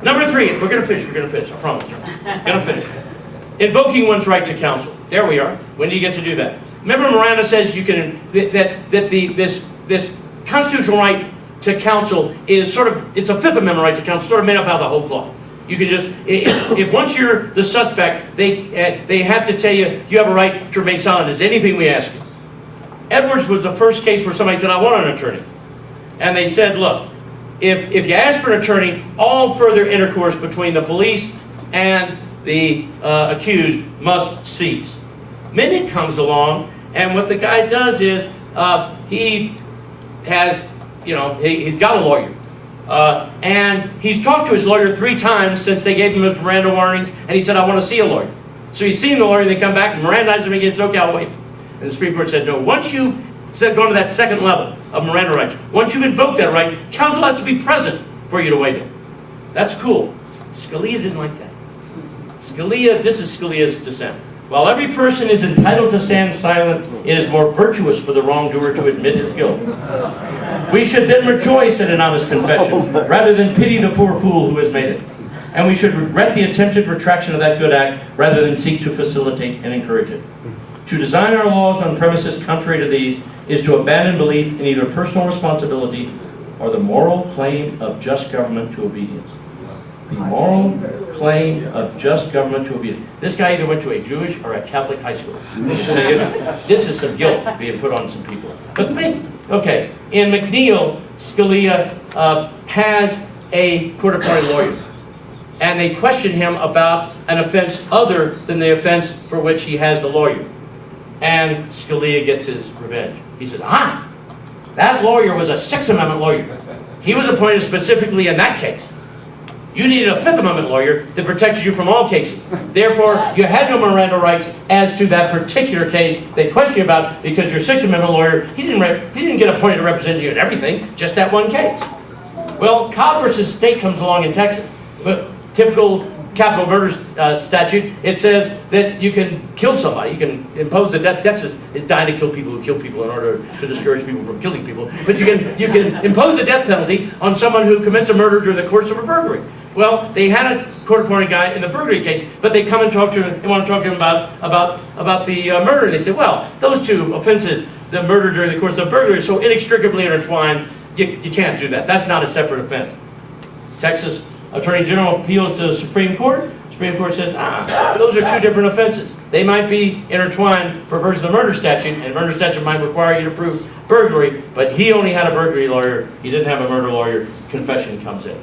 Number 3, we're going to finish, I promise you. Going to finish. Invoking one's right to counsel. There we are. When do you get to do that? Remember Miranda says you can, this constitutional right to counsel is sort of, it's a Fifth Amendment right to counsel, sort of made up out of the whole cloth. You can just, if once you're the suspect, they have to tell you, you have a right to remain silent as anything we ask you. Edwards was the first case where somebody said, I want an attorney. And they said, look, if you ask for an attorney, all further intercourse between the police and the accused must cease. Minnick comes along, and what the guy does is, he has, he's got a lawyer. And he's talked to his lawyer 3 times since they gave him his Miranda warnings, and he said, I want to see a lawyer. So he's seen the lawyer, they come back, and Mirandized him against okay, I'll wait. And the Supreme Court said, no, once you've gone to that second level of Miranda rights, once you've invoked that right, counsel has to be present for you to waive it. That's cool. Scalia didn't like that. This is Scalia's dissent. While every person is entitled to stand silent, it is more virtuous for the wrongdoer to admit his guilt. We should then rejoice at an honest confession, rather than pity the poor fool who has made it. And we should regret the attempted retraction of that good act, rather than seek to facilitate and encourage it. To design our laws on premises contrary to these is to abandon belief in either personal responsibility or the moral claim of just government to obedience. The moral claim of just government to obedience. This guy either went to a Jewish or a Catholic high school. This is some guilt being put on some people. But think, okay, in McNeil, Scalia has a court-appointed lawyer. And they question him about an offense other than the offense for which he has the lawyer. And Scalia gets his revenge. He says, that lawyer was a Sixth Amendment lawyer. He was appointed specifically in that case. You needed a Fifth Amendment lawyer that protects you from all cases. Therefore, you had no Miranda rights as to that particular case they question you about, because your Sixth Amendment lawyer, he didn't get appointed to represent you in everything, just that one case. Well, Cobb versus State comes along in Texas. But typical capital murder statute, it says that you can kill somebody. You can impose the death. Texas is dying to kill people who kill people in order to discourage people from killing people. But you can impose the death penalty on someone who commits a murder during the course of a burglary. Well, they had a court-appointed guy in the burglary case, but they come and talk to him. They want to talk to him about the murder. They say, well, those two offenses, the murder during the course of the burglary, are so inextricably intertwined. You can't do that. That's not a separate offense. Texas Attorney General appeals to the Supreme Court. Supreme Court says, those are 2 different offenses. They might be intertwined for purposes of the murder statute, and murder statute might require you to prove burglary, but he only had a burglary lawyer. He didn't have a murder lawyer. Confession comes in.